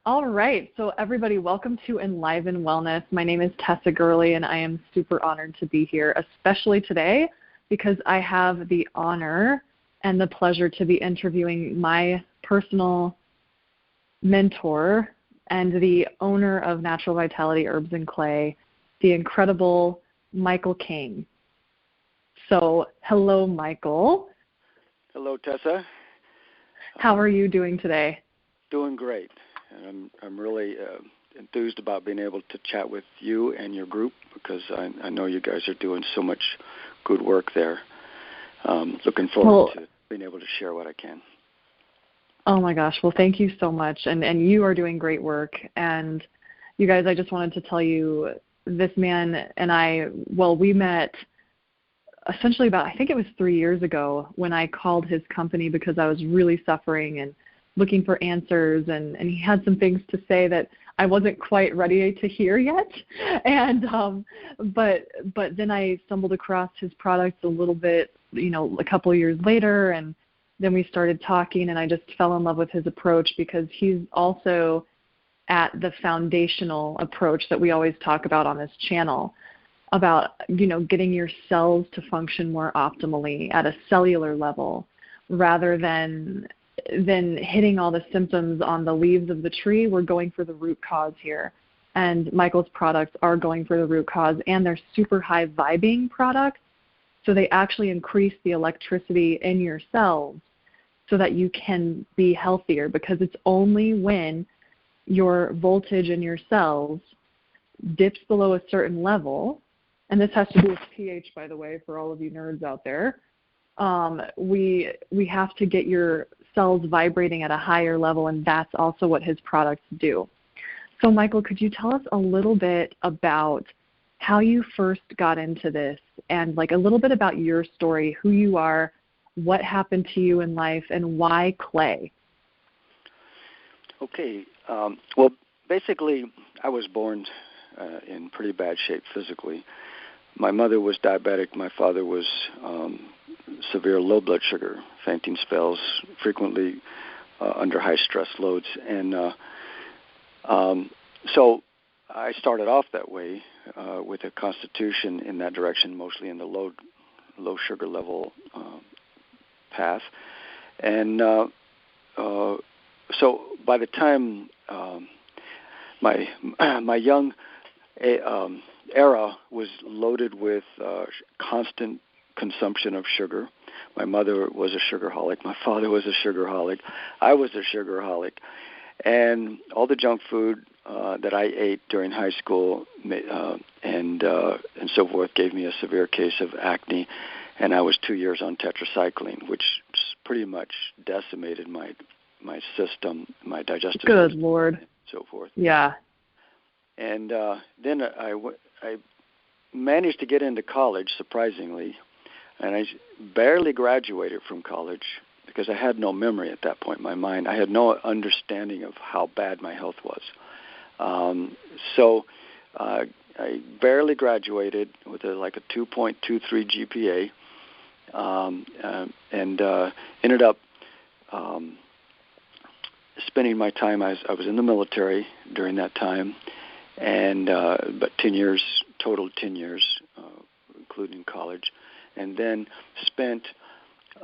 All right. So everybody, welcome to Enliven Wellness. My name is Tessa Gurley, and I am super honored to be here, especially today because I have the honor and the pleasure to be interviewing my personal mentor and the owner of Natural Vitality Herbs and Clay, the incredible Michael King. So, hello, Michael. Hello, Tessa. How are you doing today? Doing great. And I'm really enthused about being able to chat with you and your group because I know you guys are doing so much good work there. Looking forward to being able to share what I can. Oh, my gosh. Well, thank you so much. And you are doing great work. And you guys, I just wanted to tell you, this man and I, we met essentially about, I think it was 3 years ago when I called his company because I was really suffering and looking for answers, and he had some things to say that I wasn't quite ready to hear yet. And but then I stumbled across his products a little bit, a couple of years later, and then we started talking, and I just fell in love with his approach because he's also at the foundational approach that we always talk about on this channel about, getting your cells to function more optimally at a cellular level rather than hitting all the symptoms on the leaves of the tree. We're going for the root cause here. And Michael's products are going for the root cause, and they're super high vibing products. So they actually increase the electricity in your cells so that you can be healthier, because it's only when your voltage in your cells dips below a certain level, and this has to do with pH, by the way, for all of you nerds out there, we have to get your cells vibrating at a higher level, and that's also what his products do. So, Michael, could you tell us a little bit about how you first got into this and a little bit about your story, who you are, what happened to you in life, and why clay? Okay. Well, basically, I was born in pretty bad shape physically. My mother was diabetic. My father was severe low blood sugar, fainting spells, frequently under high stress loads. And so I started off that way with a constitution in that direction, mostly in the low sugar level path. And so by the time my young era was loaded with constant consumption of sugar. My mother was a sugarholic. My father was a sugarholic. I was a sugarholic. And all the junk food that I ate during high school and so forth gave me a severe case of acne. And I was 2 years on tetracycline, which pretty much decimated my system, my digestive system. Good Lord. And so forth. Yeah. And then I managed to get into college, surprisingly, and I barely graduated from college because I had no memory at that point in my mind. I had no understanding of how bad my health was. So I barely graduated with a 2.23 GPA, and ended up spending my time. I was in the military during that time, and but 10 years, total 10 years, including college. And then spent,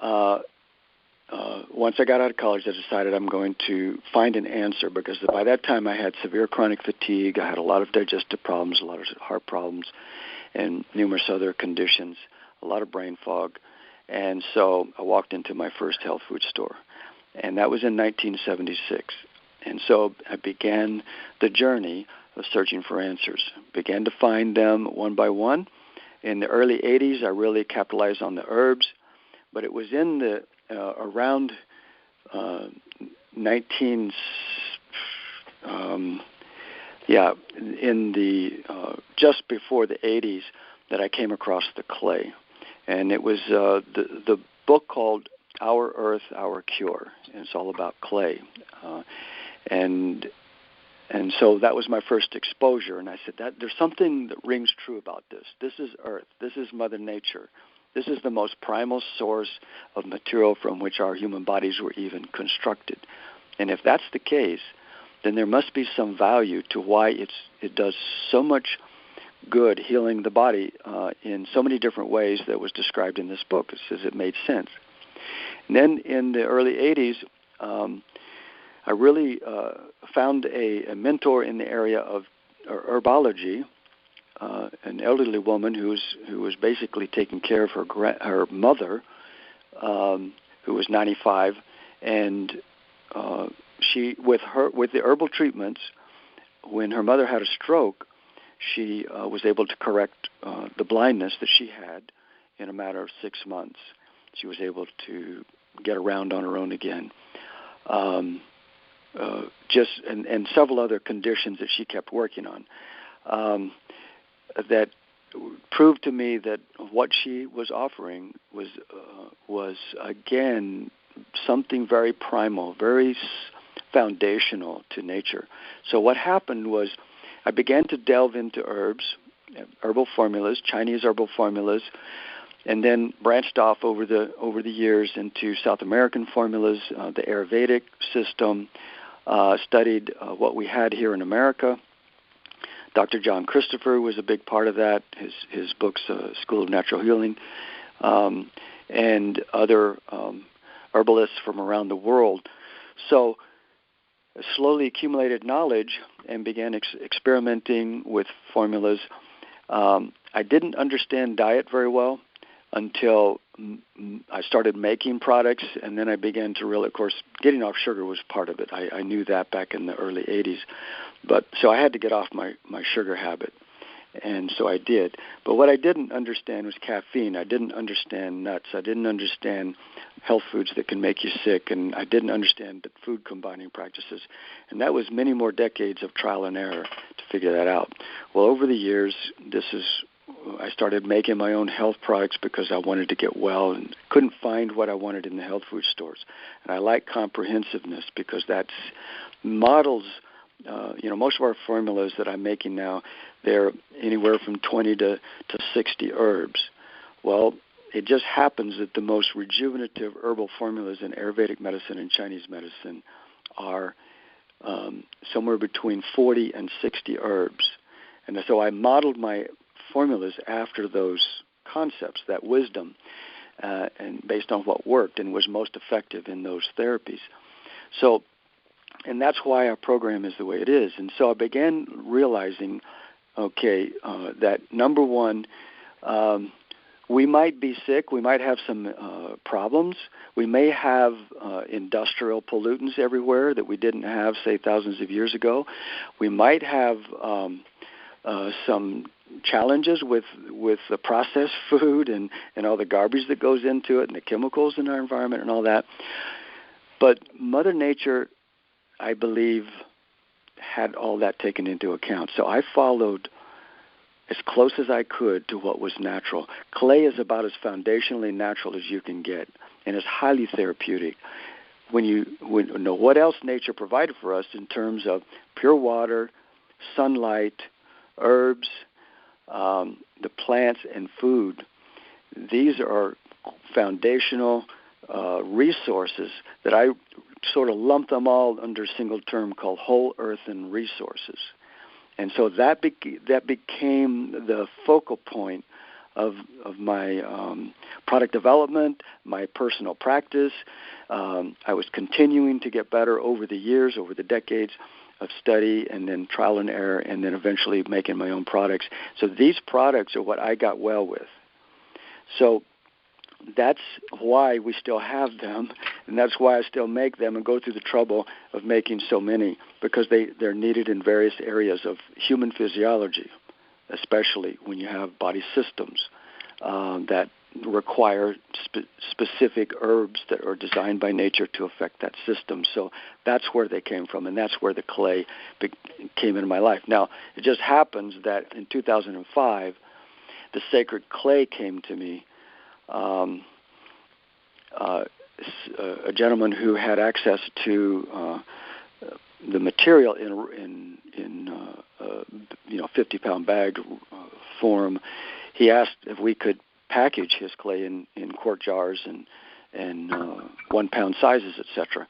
once I got out of college, I decided I'm going to find an answer, because by that time I had severe chronic fatigue. I had a lot of digestive problems, a lot of heart problems, and numerous other conditions, a lot of brain fog. And so I walked into my first health food store, and that was in 1976. And so I began the journey of searching for answers, began to find them one by one. In the early 80s, I really capitalized on the herbs, but it was in the around just before the 80s that I came across the clay, and it was the book called Our Earth, Our Cure, and it's all about clay, and so that was my first exposure, and I said, there's something that rings true about this. This is Earth. This is Mother Nature. This is the most primal source of material from which our human bodies were even constructed. And if that's the case, then there must be some value to why it does so much good healing the body in so many different ways that was described in this book. It says it made sense. And then in the early 80s, I really found a mentor in the area of herbology, an elderly woman who was basically taking care of her mother, who was 95, and she with the herbal treatments, when her mother had a stroke, she was able to correct the blindness that she had in a matter of 6 months. She was able to get around on her own again. And several other conditions that she kept working on, that proved to me that what she was offering was again something very primal, very foundational to nature. So what happened was I began to delve into herbs, herbal formulas, Chinese herbal formulas, and then branched off over the years into South American formulas, the Ayurvedic system, studied what we had here in America. Dr. John Christopher was a big part of that, his books, School of Natural Healing, and other herbalists from around the world. So I slowly accumulated knowledge and began experimenting with formulas. I didn't understand diet very well until I started making products, and then I began to really, of course, getting off sugar was part of it. I knew that back in the early 80s. So I had to get off my sugar habit, and so I did. But what I didn't understand was caffeine. I didn't understand nuts. I didn't understand health foods that can make you sick, and I didn't understand food combining practices. And that was many more decades of trial and error to figure that out. Well, over the years, I started making my own health products because I wanted to get well and couldn't find what I wanted in the health food stores. And I like comprehensiveness because that models, most of our formulas that I'm making now, they're anywhere from 20 to 60 herbs. Well, it just happens that the most rejuvenative herbal formulas in Ayurvedic medicine and Chinese medicine are somewhere between 40 and 60 herbs. And so I modeled my formulas after those concepts, that wisdom, and based on what worked and was most effective in those therapies. So, and that's why our program is the way it is. And so I began realizing, that number one, we might be sick, we might have some problems, we may have industrial pollutants everywhere that we didn't have, say, thousands of years ago. We might have some challenges with the processed food and all the garbage that goes into it and the chemicals in our environment and all that. But Mother Nature, I believe, had all that taken into account. So I followed as close as I could to what was natural. Clay is about as foundationally natural as you can get, and it's highly therapeutic. When you know what else nature provided for us in terms of pure water, sunlight, herbs, the plants and food, these are foundational resources that I sort of lump them all under a single term called whole earthen resources. And so that became the focal point of my product development, my personal practice. I was continuing to get better over the years, over the decades of study and then trial and error and then eventually making my own products. So these products are what I got well with. So that's why we still have them, and that's why I still make them and go through the trouble of making so many, because they're needed in various areas of human physiology, especially when you have body systems that require specific herbs that are designed by nature to affect that system. So that's where they came from, and that's where the clay came into my life. Now, it just happens that in 2005, the sacred clay came to me. A gentleman who had access to the material in 50-pound bag form, he asked if we could package his clay in quart jars and 1-pound sizes, etc.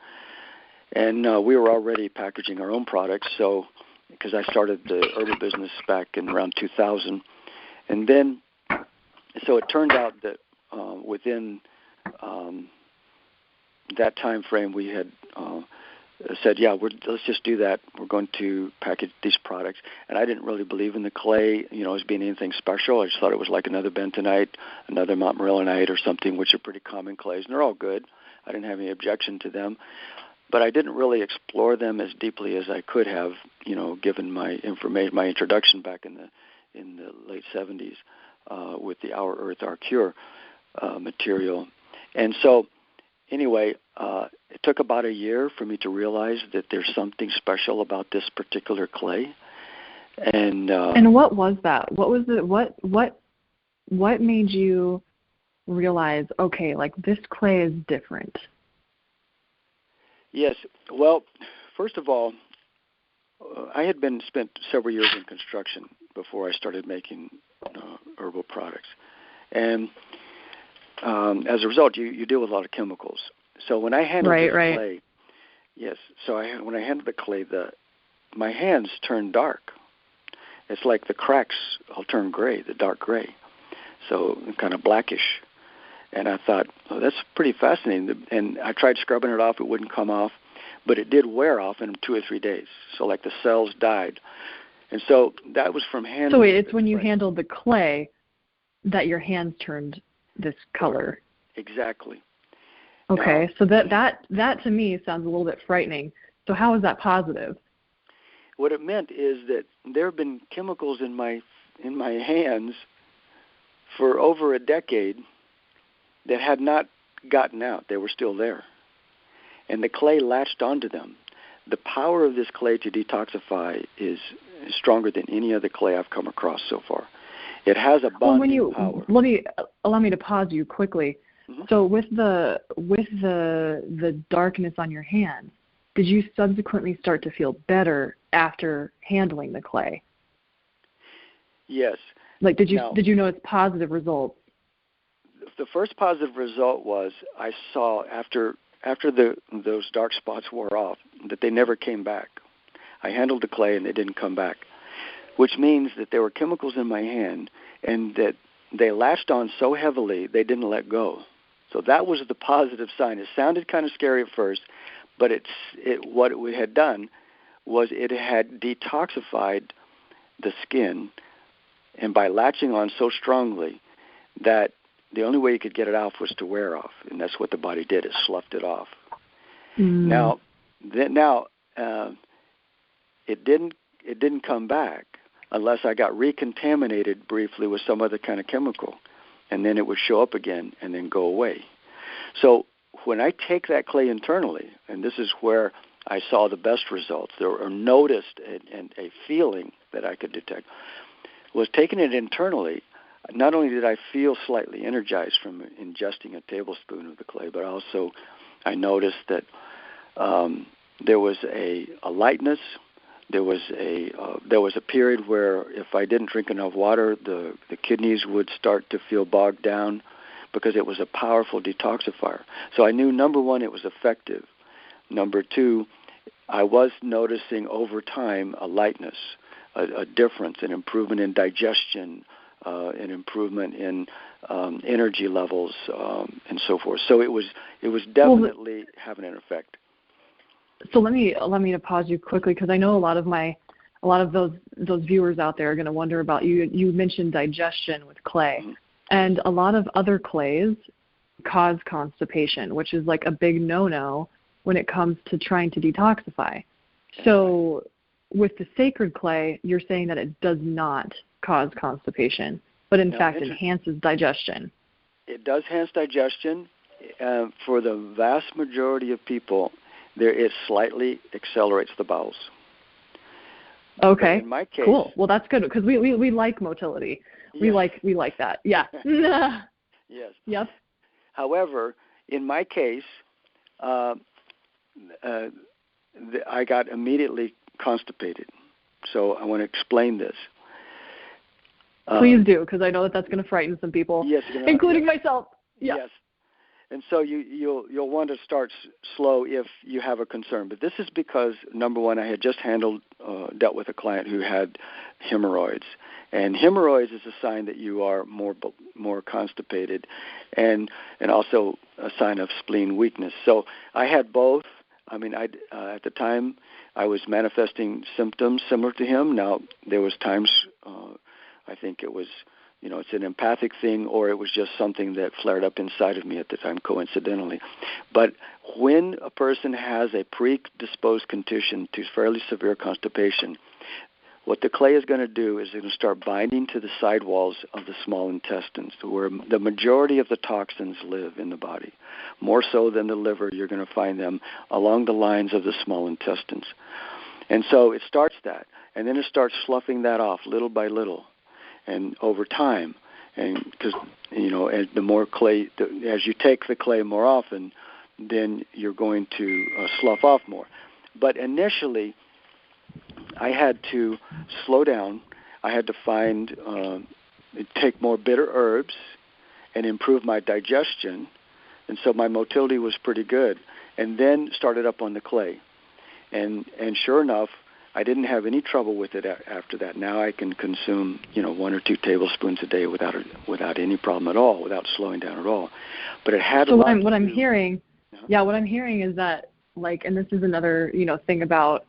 And we were already packaging our own products, so because I started the herbal business back in around 2000. And then, so it turned out that within that time frame, we had said, yeah, let's just do that. We're going to package these products. And I didn't really believe in the clay, as being anything special. I just thought it was like another bentonite, another montmorillonite or something, which are pretty common clays. And they're all good. I didn't have any objection to them. But I didn't really explore them as deeply as I could have, given my information, my introduction back in the late 70s with the Our Earth, Our Cure material. And so, anyway, it took about a year for me to realize that there's something special about this particular clay. And what was that? What was it? What made you realize, okay, like this clay is different? Yes. Well, first of all, I had spent several years in construction before I started making herbal products. And as a result, you deal with a lot of chemicals. So when I handled the clay, yes. So when I handled the clay, my hands turned dark. It's like the cracks will turn gray, the dark gray, so kind of blackish. And I thought, oh, that's pretty fascinating. And I tried scrubbing it off; it wouldn't come off, but it did wear off in 2 or 3 days. So like the cells died. And so that was from handling. So wait, it's when you handled the clay that your hands turned this color. Exactly. Okay, now, so that to me sounds a little bit frightening. So how is that positive? What it meant is that there have been chemicals in my hands for over a decade that had not gotten out. They were still there. And the clay latched onto them. The power of this clay to detoxify is stronger than any other clay I've come across so far. It has a bonding power. Allow me to pause you quickly. Mm-hmm. So with the darkness on your hands, did you subsequently start to feel better after handling the clay? Yes. Like did you notice positive results? The first positive result was I saw after those dark spots wore off that they never came back. I handled the clay and they didn't come back, which means that there were chemicals in my hand and that they latched on so heavily they didn't let go. So that was the positive sign. It sounded kind of scary at first, but what it had done was it had detoxified the skin, and by latching on so strongly that the only way you could get it off was to wear off, and that's what the body did. It sloughed it off. Now, it didn't come back unless I got recontaminated briefly with some other kind of chemical, and then it would show up again and then go away. So when I take that clay internally, and this is where I saw the best results, or noticed and a feeling that I could detect, was taking it internally. Not only did I feel slightly energized from ingesting a tablespoon of the clay, but also I noticed that there was a lightness. There was a period where if I didn't drink enough water, the kidneys would start to feel bogged down because it was a powerful detoxifier. So I knew, number one, it was effective. Number two, I was noticing over time a lightness, a difference, an improvement in digestion, an improvement in energy levels, and so forth. So it was definitely having an effect. So let me to pause you quickly, because I know a lot of those viewers out there are going to wonder about you. You mentioned digestion with clay, mm-hmm. and a lot of other clays cause constipation, which is like a big no-no when it comes to trying to detoxify. So with the sacred clay, you're saying that it does not cause constipation, but in fact enhances digestion. It does enhance digestion. For the vast majority of people, it slightly accelerates the bowels. Okay. In my case, cool. Well, that's good because we like motility. Yes. We like that. Yeah. Yes. Yep. However, in my case, I got immediately constipated. So I want to explain this. Please do, because I know that's going to frighten some people, yes, including myself. Yeah. Yes. And so you'll want to start slow if you have a concern. But this is because, number one, I had just dealt with a client who had hemorrhoids. And hemorrhoids is a sign that you are more constipated, and also a sign of spleen weakness. So I had both. I mean, at the time I was manifesting symptoms similar to him. Now there was times I think it was, it's an empathic thing, or it was just something that flared up inside of me at the time, coincidentally. But when a person has a predisposed condition to fairly severe constipation, what the clay is going to do is it's going to start binding to the sidewalls of the small intestines, where the majority of the toxins live in the body. More so than the liver, you're going to find them along the lines of the small intestines. And so it starts that, and then it starts sloughing that off little by little. And over time, and because as the more clay, as you take the clay more often, then you're going to slough off more. But initially, I had to slow down. I had to take more bitter herbs, and improve my digestion, and so my motility was pretty good. And then started up on the clay, and sure enough, I didn't have any trouble with it after that. Now I can consume, 1 or 2 tablespoons a day without any problem at all, without slowing down at all. But it had. So what I'm hearing is that, and this is another, thing about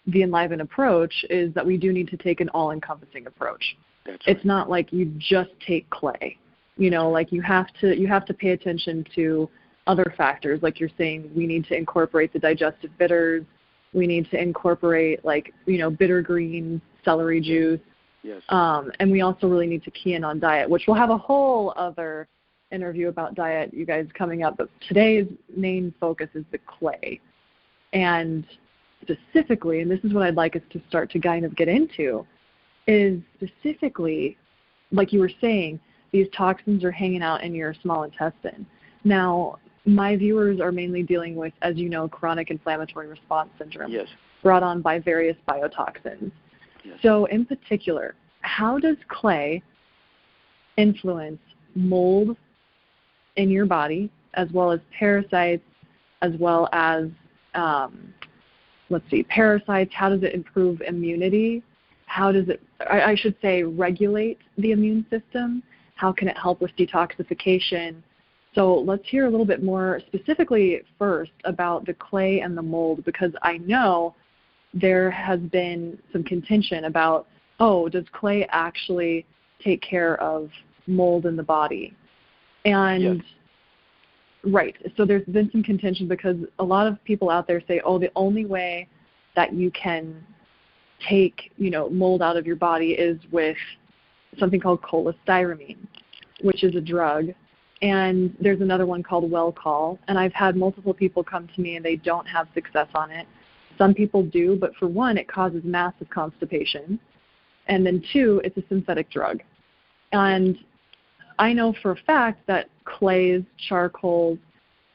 the Enliven approach, is that we do need to take an all-encompassing approach. That's right. It's not like you just take clay. You have to pay attention to other factors. Like you're saying, we need to incorporate the digestive bitters. We need to incorporate bitter green celery juice. Yes. And we also really need to key in on diet, which we'll have a whole other interview about diet, you guys, coming up. But today's main focus is the clay. And specifically, and this is what I'd like us to start to kind of get into, is specifically, like you were saying, these toxins are hanging out in your small intestine. Now, my viewers are mainly dealing with, as you know, chronic inflammatory response syndrome, yes, brought on by various biotoxins. Yes. So in particular, how does clay influence mold in your body, as well as parasites, as well as, parasites? How does it improve immunity? How does it, I should say, regulate the immune system? How can it help with detoxification? So let's hear a little bit more specifically first about the clay and the mold, because I know there has been some contention about, does clay actually take care of mold in the body? And yes. Right, so there's been some contention because a lot of people out there say, the only way that you can take, mold out of your body is with something called cholestyramine, which is a drug. And there's another one called Welcol, and I've had multiple people come to me and they don't have success on it. Some people do, but for one, it causes massive constipation, and then 2, it's a synthetic drug. And I know for a fact that clays, charcoals,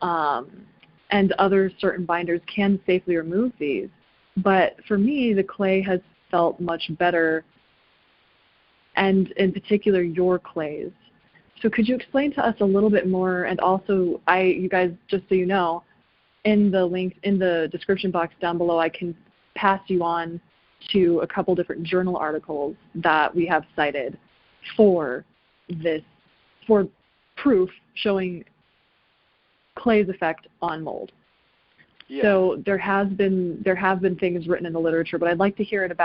and other certain binders can safely remove these, but for me, the clay has felt much better, and in particular, your clays. So could you explain to us a little bit more? And also, you guys, just so you know, in the link in the description box down below, I can pass you on to a couple different journal articles that we have cited for proof showing clay's effect on mold. Yeah. So there have been things written in the literature, but I'd like to hear it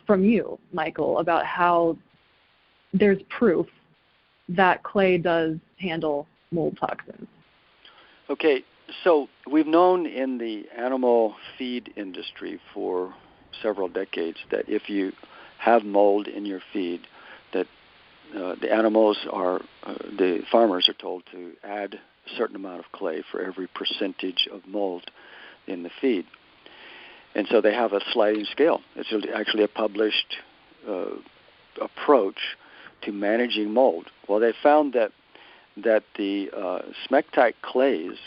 from you, Michael, about how there's proof that clay does handle mold toxins. Okay, so we've known in the animal feed industry for several decades that if you have mold in your feed, that the farmers are told to add a certain amount of clay for every percentage of mold in the feed. And so they have a sliding scale. It's actually a published approach to managing mold. Well, they found that the smectite clays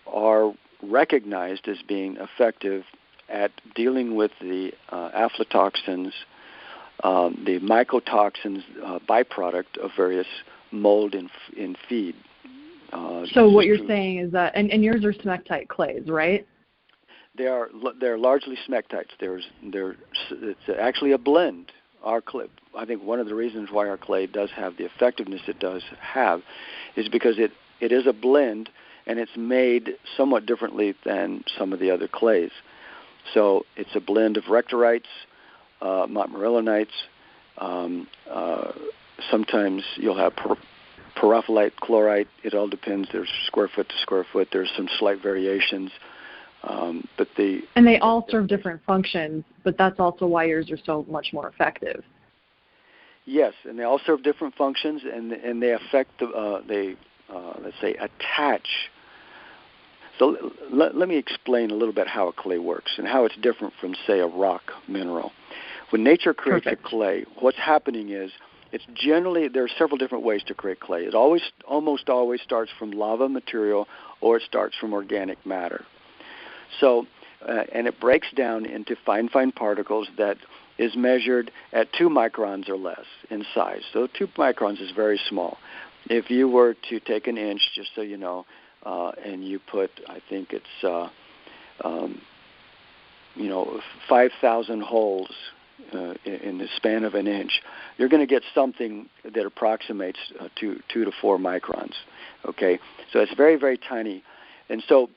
are recognized as being effective at dealing with the aflatoxins, the mycotoxins, byproduct of various mold in feed So what you're saying is that, and yours are smectite clays, right? They're largely smectites. It's actually a blend. Our clay, I think one of the reasons why our clay does have the effectiveness it does have is because it is a blend, and it's made somewhat differently than some of the other clays. So it's a blend of rectorites, montmorillonites. Sometimes you'll have pyrophyllite, chlorite. It all depends. There's square foot to square foot. There's some slight variations. And they all serve different functions, but that's also why yours are so much more effective. Yes, and they all serve different functions, and they affect let's say, attach. So let me explain a little bit how a clay works and how it's different from, say, a rock mineral. When nature creates a clay, what's happening is it's generally, there are several different ways to create clay. It almost always starts from lava material, or it starts from organic matter. So, and it breaks down into fine particles that is measured at 2 microns or less in size. So 2 microns is very small. If you were to take an inch, just so you know, and you put, I think it's, 5,000 holes in the span of an inch, you're going to get something that approximates 2 to 4 microns. Okay, so it's very, very tiny, and so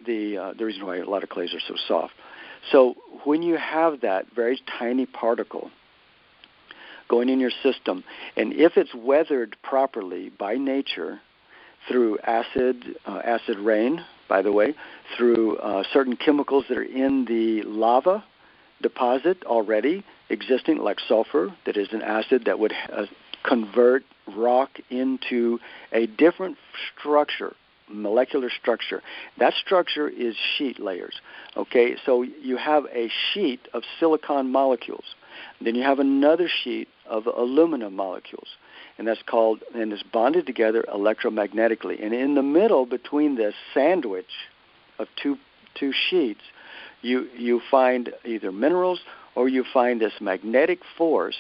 the reason why a lot of clays are so soft. So when you have that very tiny particle going in your system, and if it's weathered properly by nature through acid rain, by the way, through certain chemicals that are in the lava deposit already existing, like sulfur, that is an acid that would convert rock into a different structure, molecular structure. That structure is sheet layers. Okay, so you have a sheet of silicon molecules. Then you have another sheet of aluminum molecules, and that's called, and it's bonded together electromagnetically. And in the middle, between this sandwich of two sheets, you find either minerals, or you find this magnetic force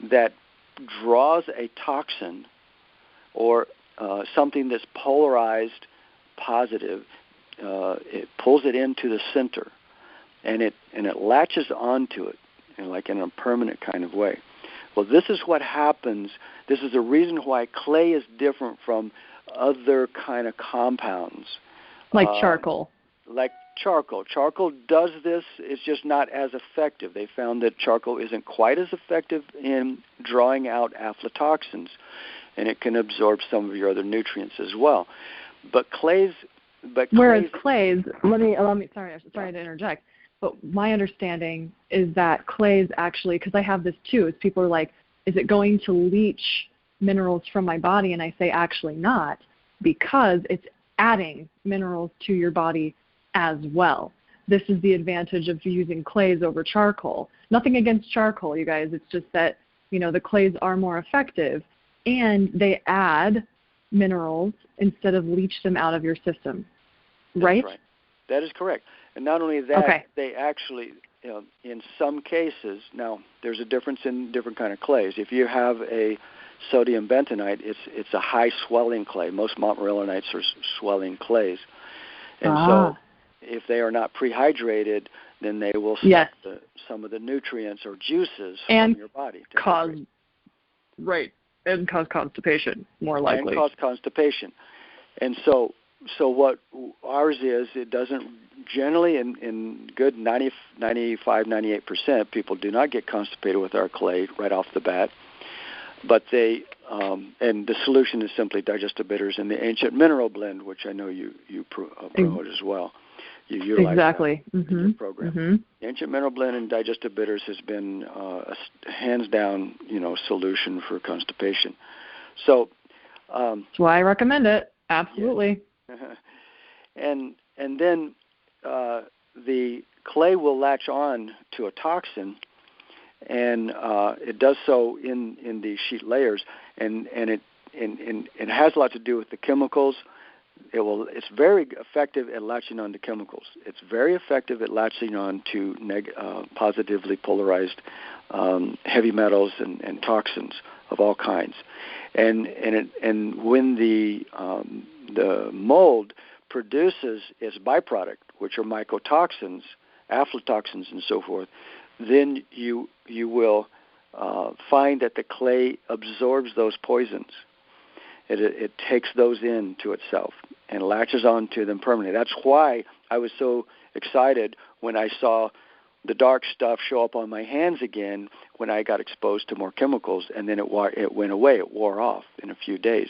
that draws a toxin or something that's polarized positive. It pulls it into the center, and it latches onto it, like in a permanent kind of way. Well, this is what happens. This is the reason why clay is different from other kind of compounds. Like charcoal. Like charcoal. Charcoal does this. It's just not as effective. They found that charcoal isn't quite as effective in drawing out aflatoxins, and it can absorb some of your other nutrients as well. Whereas clays, let me sorry to interject, but my understanding is that clays actually, because I have this too, is people are like, is it going to leach minerals from my body? And I say actually not, because it's adding minerals to your body as well. This is the advantage of using clays over charcoal. Nothing against charcoal, you guys. It's just that, the clays are more effective, and they add minerals instead of leach them out of your system. Right? That's right. That is correct. And not only that, okay. They actually, in some cases, now there's a difference in different kind of clays. If you have a sodium bentonite, it's a high swelling clay. Most montmorillonites are swelling clays. And so if they are not prehydrated, then they will suck some of the nutrients or juices from your body. And cause constipation, more likely. And cause constipation. And so what ours is, it doesn't generally, in good 95, 98%, people do not get constipated with our clay right off the bat. But they, and the solution is simply digestive bitters and the ancient mineral blend, which I know you promote as well. You utilize exactly that in your program. Mm-hmm. The ancient mineral blend and digestive bitters has been a hands down, solution for constipation. So that's why I recommend it. Absolutely. Yeah. and then the clay will latch on to a toxin, and it does so in these sheet layers, and it has a lot to do with the chemicals. It's very effective at latching on to chemicals. It's very effective at latching on to positively polarized heavy metals and toxins. of all kinds. And when the mold produces its byproduct, which are mycotoxins, aflatoxins, and so forth, then you will find that the clay absorbs those poisons. It takes those into itself and latches onto them permanently. That's why I was so excited when I saw the dark stuff show up on my hands again when I got exposed to more chemicals, and then it went away. It wore off in a few days.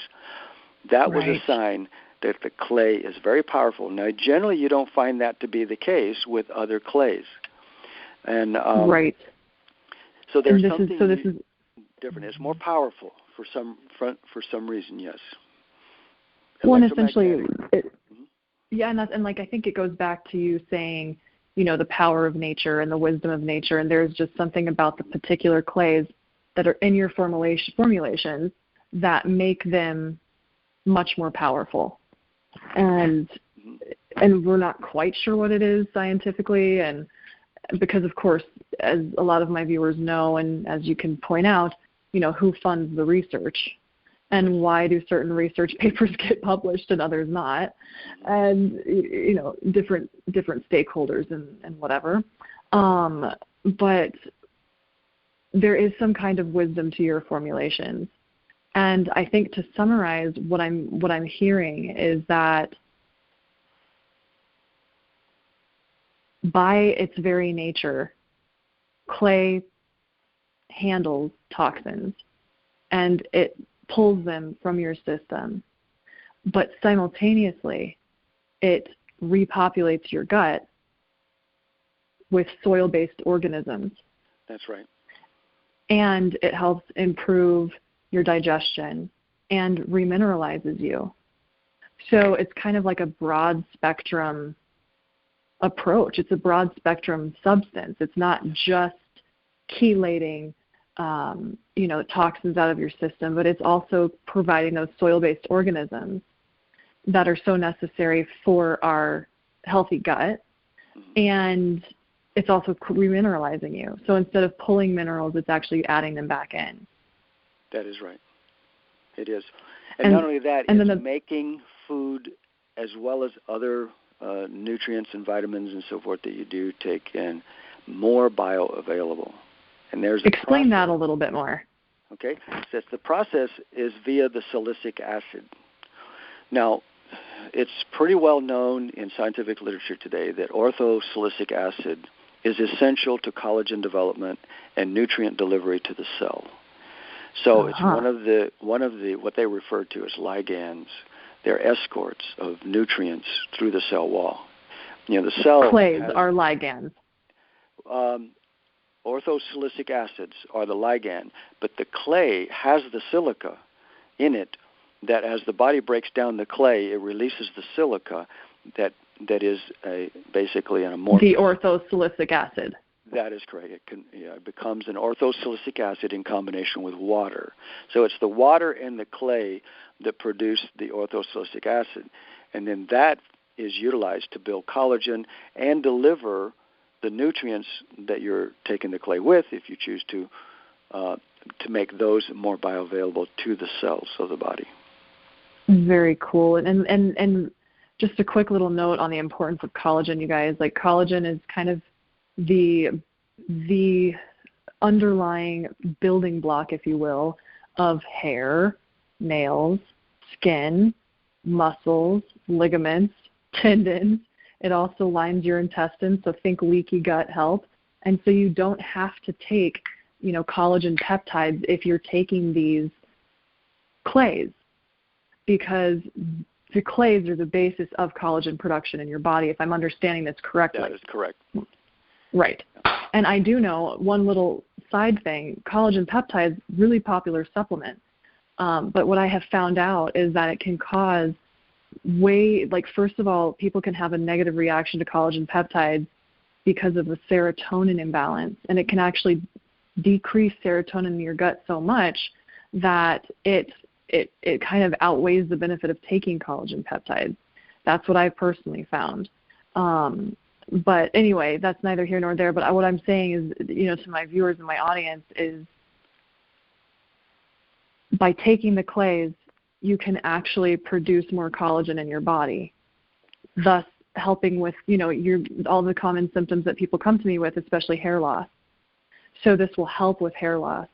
That was a sign that the clay is very powerful. Now, generally, you don't find that to be the case with other clays. And so there's something different. It's more powerful for some reason, yes. Well, and essentially, and I think it goes back to you saying, the power of nature and the wisdom of nature, and there's just something about the particular clays that are in your formulations that make them much more powerful. And we're not quite sure what it is scientifically, and because, of course, as a lot of my viewers know, and as you can point out, who funds the research, and why do certain research papers get published and others not, and different stakeholders and whatever. But there is some kind of wisdom to your formulations, and I think to summarize what I'm hearing is that by its very nature, clay handles toxins and it pulls them from your system, but simultaneously it repopulates your gut with soil-based organisms. That's right. And it helps improve your digestion and remineralizes you. So it's kind of like a broad spectrum approach. It's a broad spectrum substance. It's not just chelating toxins out of your system, but it's also providing those soil-based organisms that are so necessary for our healthy gut, and it's also remineralizing you. So instead of pulling minerals, it's actually adding them back in. That is right. It is. And not only that, it's making food as well as other nutrients and vitamins and so forth that you do take in more bioavailable. And there's explain that a little bit more. Okay, so the process is via the silicic acid. Now, it's pretty well known in scientific literature today that orthosilicic acid is essential to collagen development and nutrient delivery to the cell. So it's one of the what they refer to as ligands. They're escorts of nutrients through the cell wall. The cell clays are ligands. Orthosilicic acids are the ligand, but the clay has the silica in it that as the body breaks down the clay, it releases the silica that is basically an amorphous. The orthosilicic acid. That is correct. It becomes an orthosilicic acid in combination with water. So it's the water and the clay that produce the orthosilicic acid, and then that is utilized to build collagen and deliver the nutrients that you're taking the clay with, if you choose to make those more bioavailable to the cells of the body. Very cool. And just a quick little note on the importance of collagen, you guys. Like, collagen is kind of the underlying building block, if you will, of hair, nails, skin, muscles, ligaments, tendons. It also lines your intestines, so think leaky gut health. And so you don't have to take, collagen peptides if you're taking these clays, because the clays are the basis of collagen production in your body, if I'm understanding this correctly. That is correct. Right. And I do know one little side thing, collagen peptides, really popular supplement. But what I have found out is that it can cause first of all, people can have a negative reaction to collagen peptides because of the serotonin imbalance, and it can actually decrease serotonin in your gut so much that it kind of outweighs the benefit of taking collagen peptides. That's what I've personally found. But anyway, that's neither here nor there. But what I'm saying is, to my viewers and my audience is, by taking the clays, you can actually produce more collagen in your body, thus helping with, all the common symptoms that people come to me with, especially hair loss. So this will help with hair loss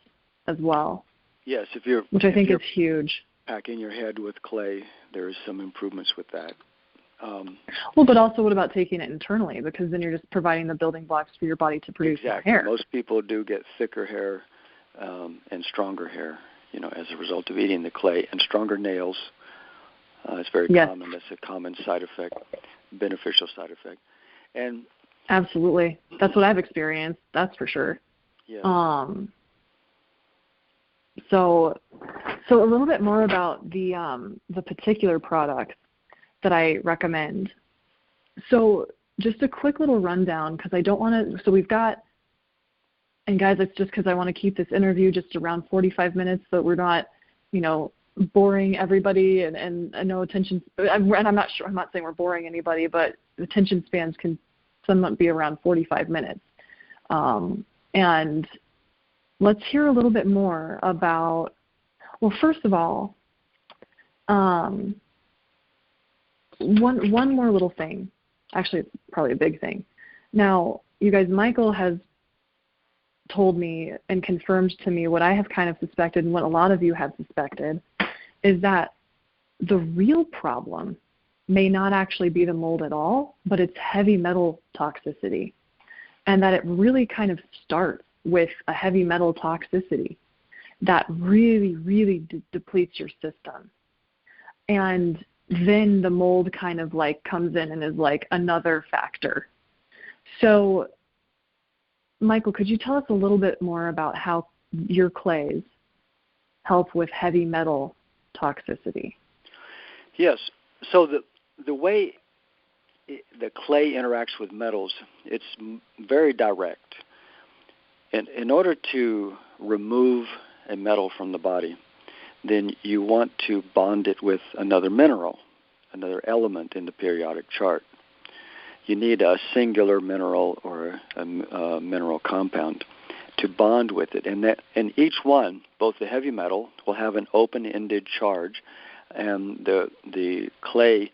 as well. Yes, which I think is huge. Packing your head with clay, there's some improvements with that. But also what about taking it internally? Because then you're just providing the building blocks for your body to produce more hair. Most people do get thicker hair and stronger hair, as a result of eating the clay, and stronger nails. It's very common. That's a common side effect, beneficial side effect. And absolutely. That's what I've experienced. That's for sure. Yeah. So a little bit more about the particular products that I recommend. So just a quick little rundown, because I don't want to. So we've got, and guys, it's just because I want to keep this interview just around 45 minutes, so we're not, boring everybody, and no attention. And I'm not saying we're boring anybody, but attention spans can somewhat be around 45 minutes. And let's hear a little bit more about. Well, first of all, one more little thing. Actually, it's probably a big thing. Now, you guys, Michael has told me and confirmed to me what I have kind of suspected, and what a lot of you have suspected, is that the real problem may not actually be the mold at all, but it's heavy metal toxicity, and that it really kind of starts with a heavy metal toxicity that really, really depletes your system. And then the mold kind of like comes in and is like another factor. So, Michael, could you tell us a little bit more about how your clays help with heavy metal toxicity? Yes. So the way the clay interacts with metals, it's very direct. And in order to remove a metal from the body, then you want to bond it with another mineral, another element in the periodic chart. You need a singular mineral or a mineral compound to bond with it. And each one, both the heavy metal, will have an open-ended charge, and the clay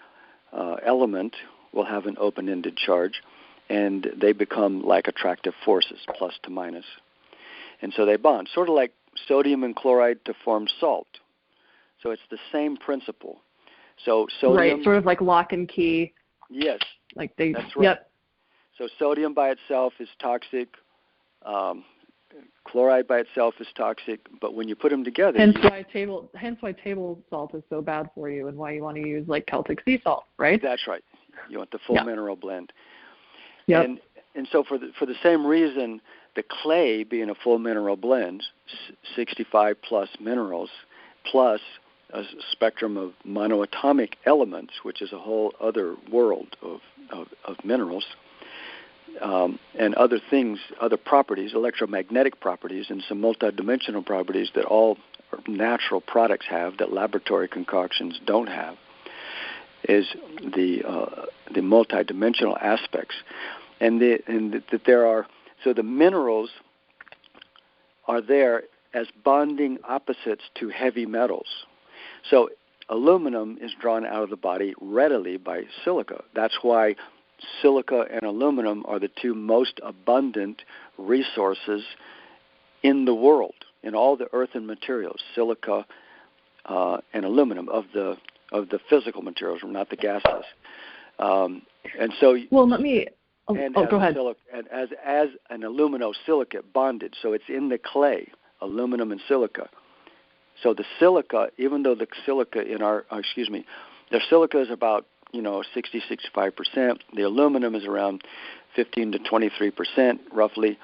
element will have an open-ended charge, and they become like attractive forces, plus to minus. And so they bond, sort of like sodium and chloride to form salt. So it's the same principle. So sodium, right, sort of like lock and key. Yes. That's right. Yep. So sodium by itself is toxic. Chloride by itself is toxic. But when you put them together, hence why table salt is so bad for you, and why you want to use like Celtic sea salt, right? That's right. You want the full mineral blend. Yep. And so for the same reason, the clay being a full mineral blend, 65 plus minerals, plus a spectrum of monoatomic elements, which is a whole other world of minerals, and other things, other properties, electromagnetic properties, and some multidimensional properties that all natural products have that laboratory concoctions don't have, is the multidimensional aspects, and that there are. So the minerals are there as bonding opposites to heavy metals. So aluminum is drawn out of the body readily by silica. That's why silica and aluminum are the two most abundant resources in the world, in all the earthen materials, silica and aluminum of the physical materials, not the gases. And so, well, let me. Go ahead. And as an aluminosilicate bonded, so it's in the clay, aluminum and silica. So the silica, even though the silica the silica is about 60-65%. The aluminum is around 15 to 23%, roughly.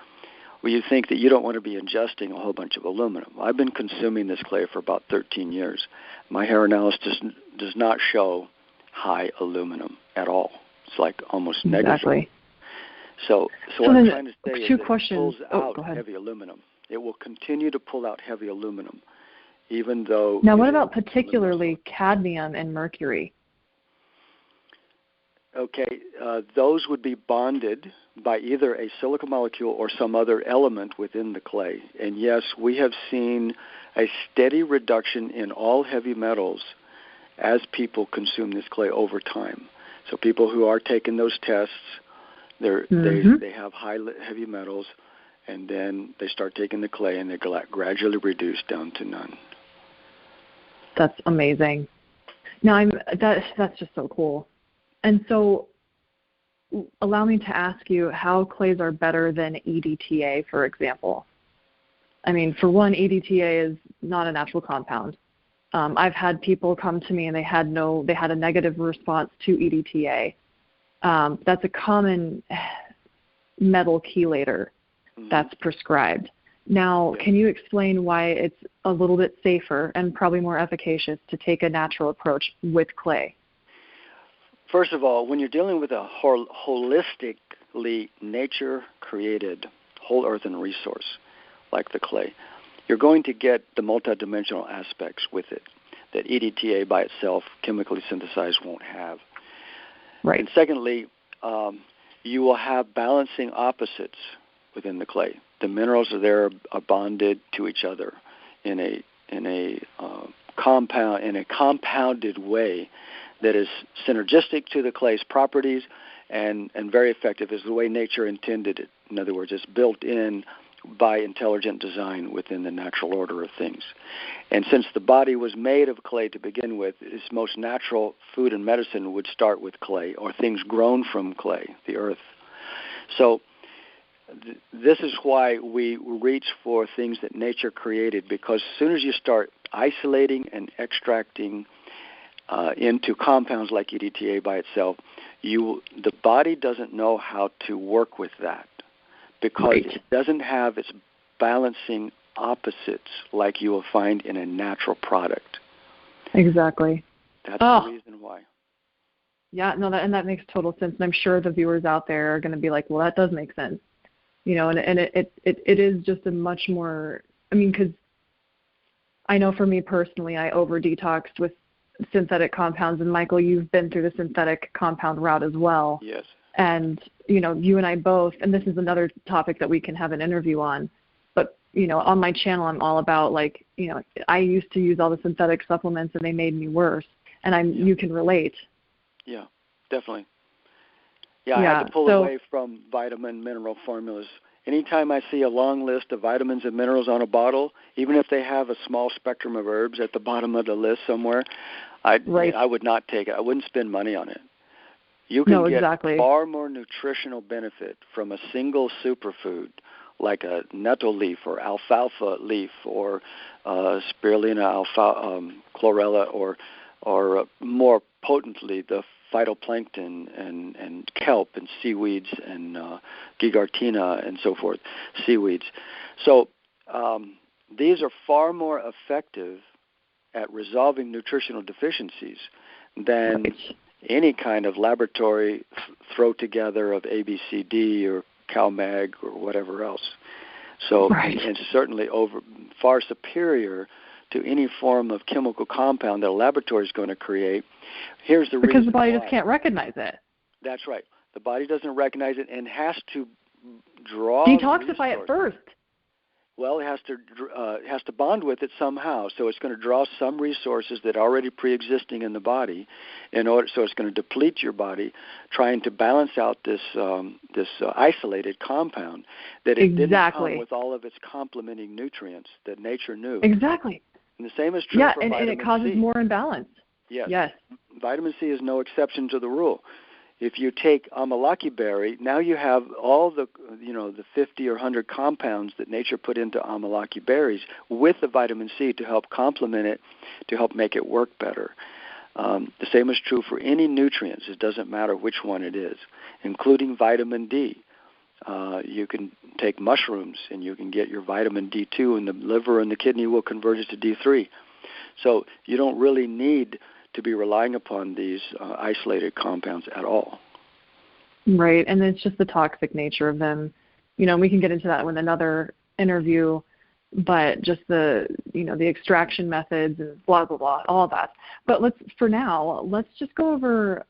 Well, you think that you don't want to be ingesting a whole bunch of aluminum. I've been consuming this clay for about 13 years. My hair analysis does not show high aluminum at all. It's like almost negligible. Exactly. So what I'm trying to say is that it pulls out ahead. heavy aluminum. It will continue to pull out heavy aluminum, even though... Now, what about particularly cadmium and mercury? Okay, those would be bonded by either a silica molecule or some other element within the clay. And yes, we have seen a steady reduction in all heavy metals as people consume this clay over time. So people who are taking those tests, they have heavy metals, and then they start taking the clay, and they're gradually reduced down to none. That's amazing. Now, that's just so cool. And so allow me to ask you how clays are better than EDTA, for example. I mean, for one, EDTA is not a natural compound. I've had people come to me and they had a negative response to EDTA. That's a common metal chelator that's prescribed. Now, can you explain why it's a little bit safer and probably more efficacious to take a natural approach with clay? First of all, when you're dealing with a holistically nature-created whole earthen resource like the clay, you're going to get the multidimensional aspects with it that EDTA by itself, chemically synthesized, won't have. Right. And secondly, you will have balancing opposites within the clay. The minerals are bonded to each other in a compounded way that is synergistic to the clay's properties and very effective, is the way nature intended it. In other words, it's built in by intelligent design within the natural order of things. And since the body was made of clay to begin with, its most natural food and medicine would start with clay, or things grown from clay, the earth. So this is why we reach for things that nature created, because as soon as you start isolating and extracting into compounds like EDTA by itself, the body doesn't know how to work with that, because it doesn't have its balancing opposites like you will find in a natural product. Exactly. That's the reason why. Yeah, no, that makes total sense, and I'm sure the viewers out there are going to be like, well, that does make sense. You know, and it is just a much more, I mean, because I know for me personally, I over-detoxed with synthetic compounds, and Michael, you've been through the synthetic compound route as well. Yes. And, you know, you and I both, and this is another topic that we can have an interview on, but, you know, on my channel, I'm all about, like, you know, I used to use all the synthetic supplements and they made me worse, and you can relate. Yeah, definitely. Yeah, I had to pull away from vitamin mineral formulas. Anytime I see a long list of vitamins and minerals on a bottle, even if they have a small spectrum of herbs at the bottom of the list somewhere, I would not take it. I wouldn't spend money on it. You can get far more nutritional benefit from a single superfood like a nettle leaf or alfalfa leaf or spirulina chlorella or more potently the phytoplankton and kelp and seaweeds and gigartina and so forth, seaweeds. So these are far more effective at resolving nutritional deficiencies than any kind of laboratory throw together of ABCD or CalMag or whatever else. So and certainly far superior to any form of chemical compound that a laboratory is going to create. Here's the reason because the body why. Just can't recognize it. That's right. The body doesn't recognize it and has to detoxify it first. Well, it has to bond with it somehow. So it's going to draw some resources that are already pre-existing in the body, so it's going to deplete your body, trying to balance out this isolated compound that it didn't come with all of its complementing nutrients that nature knew. Exactly. And the same is true for vitamin C. And it causes more imbalance. Yes. Vitamin C is no exception to the rule. If you take amalaki berry, now you have all the 50 or 100 compounds that nature put into amalaki berries with the vitamin C to help complement it, to help make it work better. The same is true for any nutrients. It doesn't matter which one it is, including vitamin D. You can take mushrooms and you can get your vitamin D2, and the liver and the kidney will convert it to D3. So you don't really need to be relying upon these isolated compounds at all. Right, and it's just the toxic nature of them. You know, we can get into that with another interview, but just the extraction methods and blah, blah, blah, all that. But let's just go over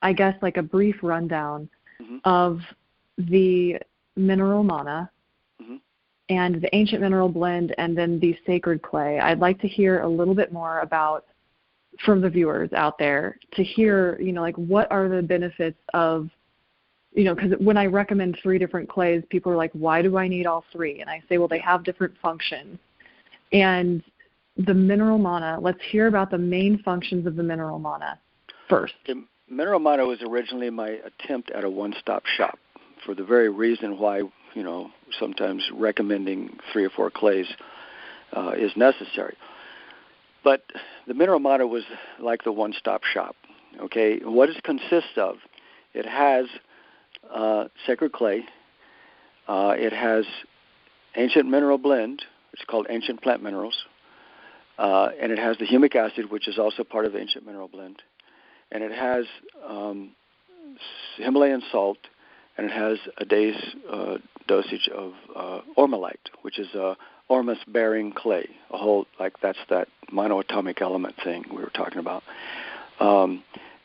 I guess, like a brief rundown Mm-hmm. of the mineral mana Mm-hmm. and the ancient mineral blend and then the sacred clay. I'd like to hear a little bit more about, from the viewers out there, to hear, like what are the benefits of, because when I recommend 3 different clays, people are like, why do I need all 3? And I say, well, they have different functions. And the mineral mana, let's hear about the main functions of the mineral mana first. The mineral mana was originally my attempt at a one-stop shop for the very reason why, sometimes recommending 3 or 4 clays is necessary. But the mineral mana was like the one-stop shop. Okay, what it consists of? It has sacred clay. It has ancient mineral blend. It's called ancient plant minerals. And it has the humic acid, which is also part of the ancient mineral blend. And it has Himalayan salt, and it has a day's dosage of ormalite, which is a ormus-bearing clay, that's that monoatomic element thing we were talking about.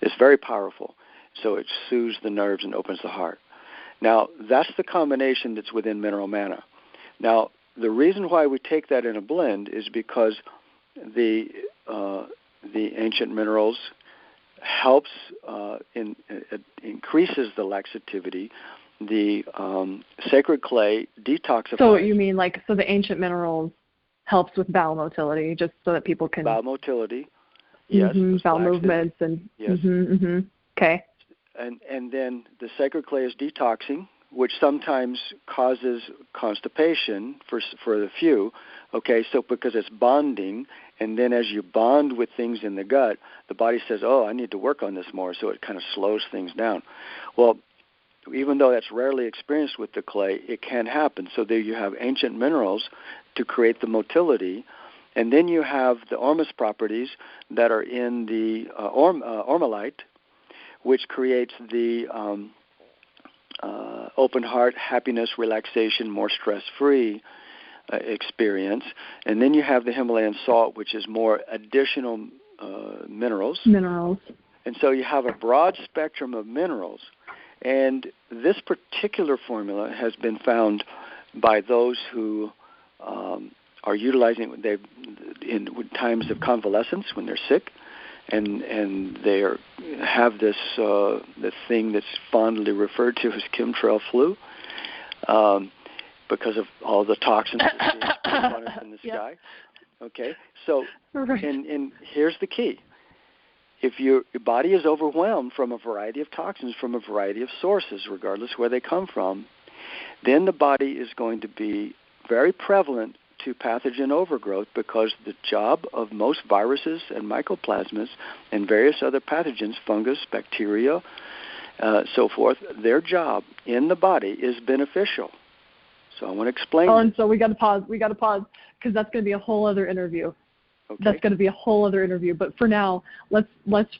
It's very powerful, so it soothes the nerves and opens the heart. Now, that's the combination that's within mineral mana. Now, the reason why we take that in a blend is because the ancient minerals helps it increases the laxativity. The sacred clay detoxifies. So you mean so the ancient minerals helps with bowel motility, just so that people can... Bowel motility, yes. Bowel movements and... Yes. Okay. And then the sacred clay is detoxing, which sometimes causes constipation for the few. Okay, so because it's bonding, and then as you bond with things in the gut, the body says, oh, I need to work on this more, so it kind of slows things down. Well, even though that's rarely experienced with the clay, it can happen. So there you have ancient minerals to create the motility, and then you have the ormus properties that are in the ormalite, which creates the open heart, happiness, relaxation, more stress-free experience. And then you have the Himalayan salt, which is more additional minerals. And so you have a broad spectrum of minerals. And this particular formula has been found by those who are utilizing it in times of convalescence when they're sick, and they have this thing that's fondly referred to as chemtrail flu, because of all the toxins that are being on us in the sky. Okay, so and here's the key. If your body is overwhelmed from a variety of toxins from a variety of sources, regardless where they come from, then the body is going to be very prevalent to pathogen overgrowth, because the job of most viruses and mycoplasmas and various other pathogens, fungus, bacteria, so forth, their job in the body is beneficial. So I want to explain. Oh, and so we got to pause, because that's going to be a whole other interview. Okay. That's going to be a whole other interview. But for now, let's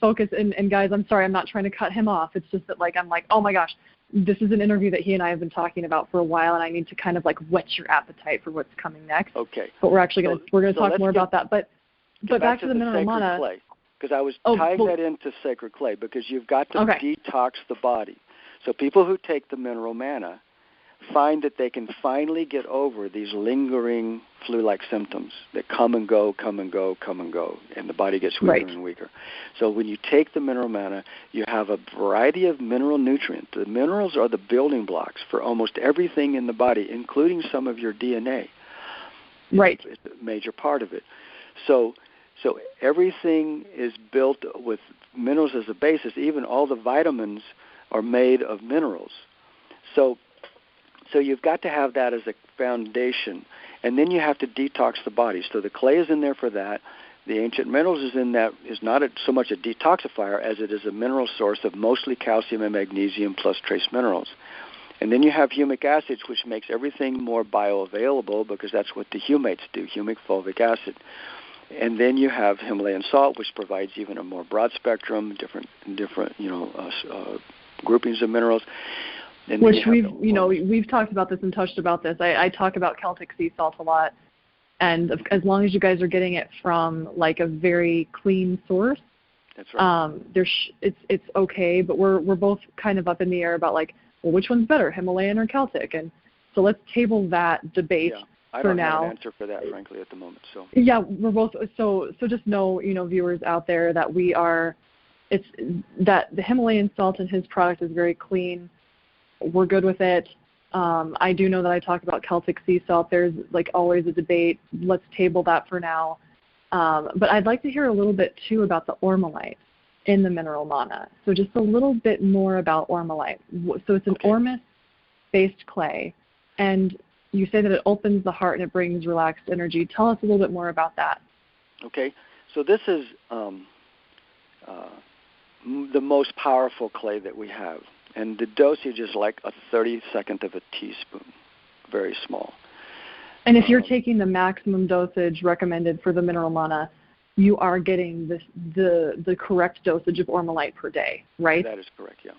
focus. And guys, I'm sorry, I'm not trying to cut him off. It's just that I'm like, oh my gosh, this is an interview that he and I have been talking about for a while, and I need to kind of whet your appetite for what's coming next. Okay. But we're actually going to talk more about that. But back to the mineral mana. Because I was tying that into sacred clay, because you've got to detox the body. So people who take the mineral mana find that they can finally get over these lingering flu-like symptoms that come and go, and the body gets weaker and weaker. So when you take the mineral mana, you have a variety of mineral nutrients. The minerals are the building blocks for almost everything in the body, including some of your DNA. Right. It's a major part of it. So everything is built with minerals as a basis. Even all the vitamins are made of minerals. So you've got to have that as a foundation, and then you have to detox the body. So the clay is in there for that. The ancient minerals is not so much a detoxifier as it is a mineral source of mostly calcium and magnesium plus trace minerals. And then you have humic acids, which makes everything more bioavailable, because that's what the humates do, humic fulvic acid. And then you have Himalayan salt, which provides even a more broad spectrum, different groupings of minerals. And which we've talked about this and touched about this. I talk about Celtic sea salt a lot, and as long as you guys are getting it from a very clean source, That's right. It's okay, but we're both kind of up in the air about like, well, which one's better, Himalayan or Celtic? And so let's table that debate I for don't now. have an answer for that, frankly, at the moment. So yeah, we're both so just know, viewers out there, that that the Himalayan salt in his product is very clean. We're good with it. I do know that I talked about Celtic sea salt. There's like always a debate. Let's table that for now. But I'd like to hear a little bit too about the ormolite in the mineral mana. So just a little bit more about ormolite. So it's an ormus-based clay, and you say that it opens the heart and it brings relaxed energy. Tell us a little bit more about that. Okay, so this is the most powerful clay that we have, and the dosage is like a 32nd of a teaspoon, very small. And if you're taking the maximum dosage recommended for the mineral mana, you are getting the correct dosage of ormolite per day, right? That is correct, yeah.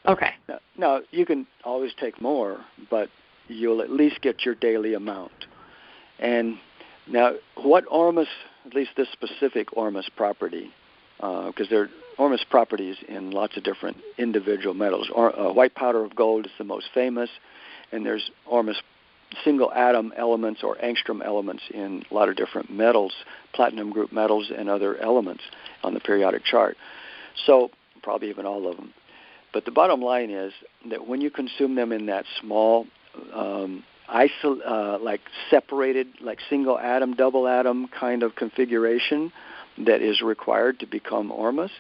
Okay. Now, you can always take more, but you'll at least get your daily amount. And now, what ormus, at least this specific ormus property, because there are ormus properties in lots of different individual metals. White powder of gold is the most famous, and there's ormus single atom elements or angstrom elements in a lot of different metals, platinum group metals and other elements on the periodic chart. So probably even all of them. But the bottom line is that when you consume them in that small, like separated, like single atom, double atom kind of configuration that is required to become ormus,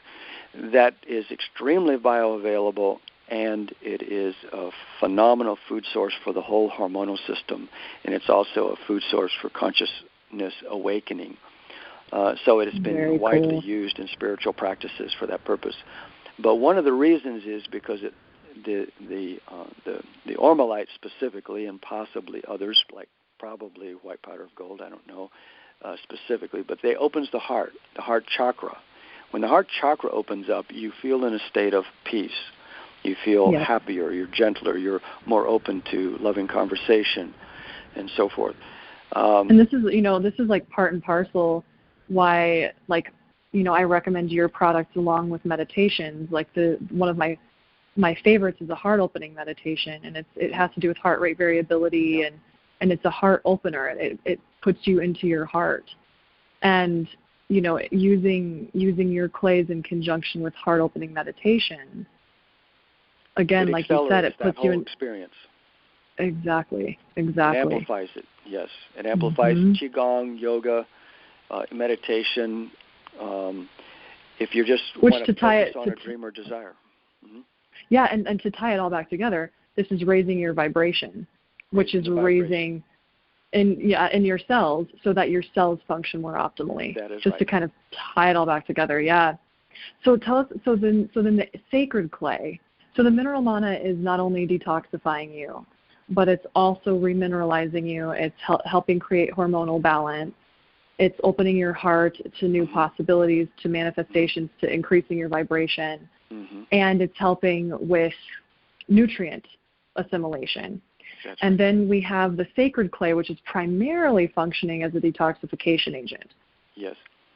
that is extremely bioavailable, and it is a phenomenal food source for the whole hormonal system, and it's also a food source for consciousness awakening. So it has been widely used in spiritual practices for that purpose. But one of the reasons is because the ormolite specifically, and possibly others, like probably white powder of gold, I don't know specifically, but they opens the heart chakra. When the heart chakra opens up, you feel in a state of peace. You feel happier, you're gentler, you're more open to loving conversation, and so forth. And this is like part and parcel why, like, I recommend your products along with meditations. Like one of my favorites is a heart opening meditation, and it has to do with heart rate variability, and it's a heart opener. It puts you into your heart, and using your clays in conjunction with heart opening meditation. Again, like you said, it puts you in experience. Exactly. It amplifies it. Yes, it amplifies qigong, yoga, meditation. If you're just want to focus on a dream or desire. Mm-hmm. Yeah, and to tie it all back together, this is raising your vibration, which is raising in your cells, so that your cells function more optimally. That is just to kind of tie it all back together. Yeah. So tell us. So then the sacred clay. So the mineral mana is not only detoxifying you, but it's also remineralizing you. It's helping create hormonal balance. It's opening your heart to new possibilities, to manifestations, to increasing your vibration. And it's helping with nutrient assimilation. And then we have the sacred clay, which is primarily functioning as a detoxification agent. Yes.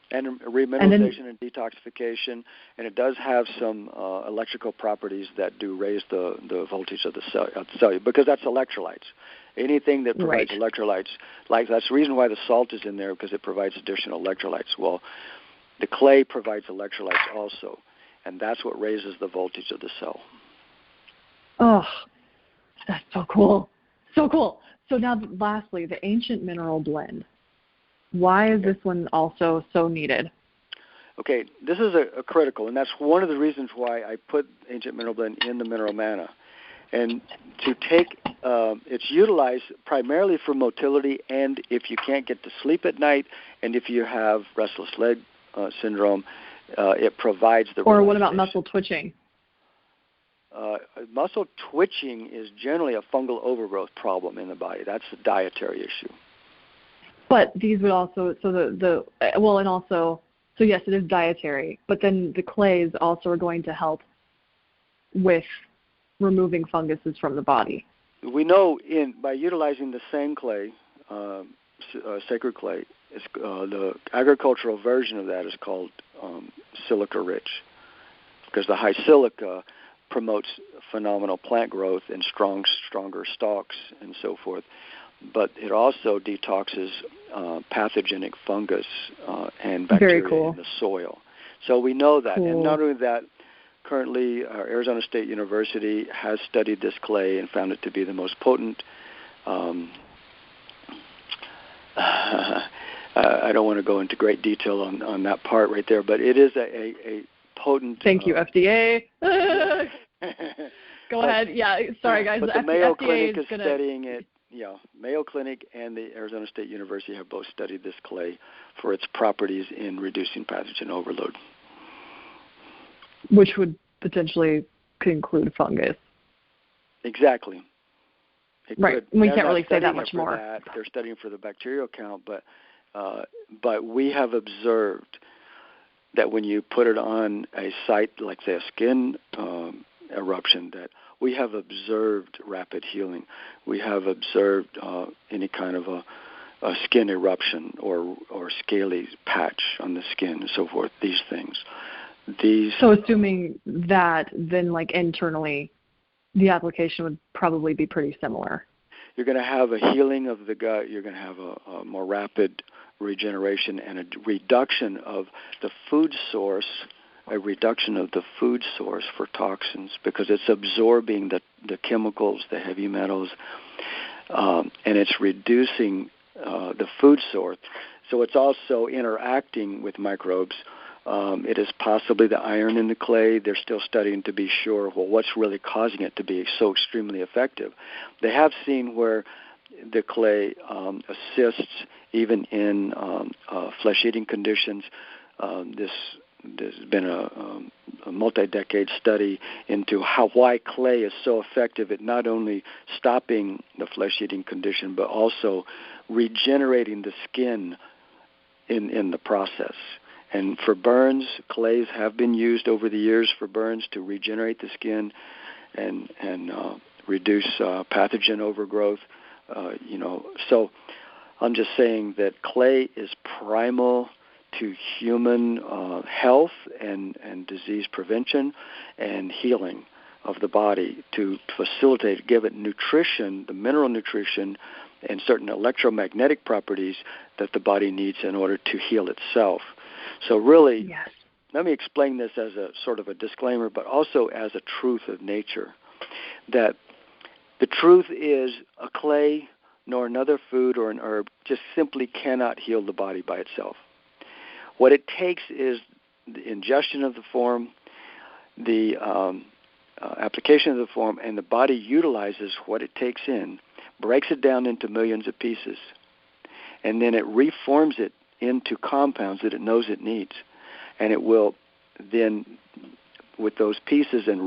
And remineralization and detoxification, and it does have some electrical properties that do raise the voltage of the cell, because that's electrolytes. Anything that provides electrolytes, like that's the reason why the salt is in there, because it provides additional electrolytes. Well, the clay provides electrolytes also, and that's what raises the voltage of the cell. Oh, that's so cool. So cool. So now, lastly, the ancient mineral blend. Why is this one also so needed? Okay, this is a critical, and that's one of the reasons why I put ancient mineral blend in the mineral mana. And to take, it's utilized primarily for motility, and if you can't get to sleep at night, and if you have restless leg syndrome, it provides the Or what about muscle twitching? Muscle twitching is generally a fungal overgrowth problem in the body. That's a dietary issue. But these would also, so yes, it is dietary, but then the clays also are going to help with removing funguses from the body. We know by utilizing the same clay, sacred clay, the agricultural version of that is called silica-rich, because the high silica promotes phenomenal plant growth and stronger stalks and so forth. But it also detoxes pathogenic fungus and bacteria in the soil. So we know that. And not only that, currently Arizona State University has studied this clay and found it to be the most potent. I don't want to go into great detail on that part right there, but it is a potent... Thank you, FDA. Go ahead. Yeah, sorry, guys. But the Mayo Clinic is studying it. Yeah, Mayo Clinic and the Arizona State University have both studied this clay for its properties in reducing pathogen overload. Which would potentially include fungus. Exactly. Right. We can't really say that much more. They're studying for the bacterial count, but we have observed that when you put it on a site like, say, a skin eruption, that we have observed rapid healing. We have observed any kind of a skin eruption or scaly patch on the skin and so forth, these things. So assuming that, then like internally, the application would probably be pretty similar. You're going to have a healing of the gut. You're going to have a more rapid regeneration and a reduction of the food source, for toxins, because it's absorbing the chemicals, the heavy metals, and it's reducing the food source. So it's also interacting with microbes. It is possibly the iron in the clay. They're still studying to be sure, well, what's really causing it to be so extremely effective. They have seen where the clay assists even in flesh-eating conditions. There's been a multi-decade study into why clay is so effective at not only stopping the flesh-eating condition, but also regenerating the skin in the process. And for burns, clays have been used over the years for burns to regenerate the skin and reduce pathogen overgrowth. So I'm just saying that clay is primal to human health and disease prevention and healing of the body, to facilitate, give it nutrition, the mineral nutrition, and certain electromagnetic properties that the body needs in order to heal itself. So really, yes. Let me explain this as a sort of a disclaimer, but also as a truth of nature, that the truth is a clay nor another food or an herb just simply cannot heal the body by itself. What it takes is the ingestion of the form, the application of the form, and the body utilizes what it takes in, breaks it down into millions of pieces, and then it reforms it into compounds that it knows it needs. And it will then, with those pieces and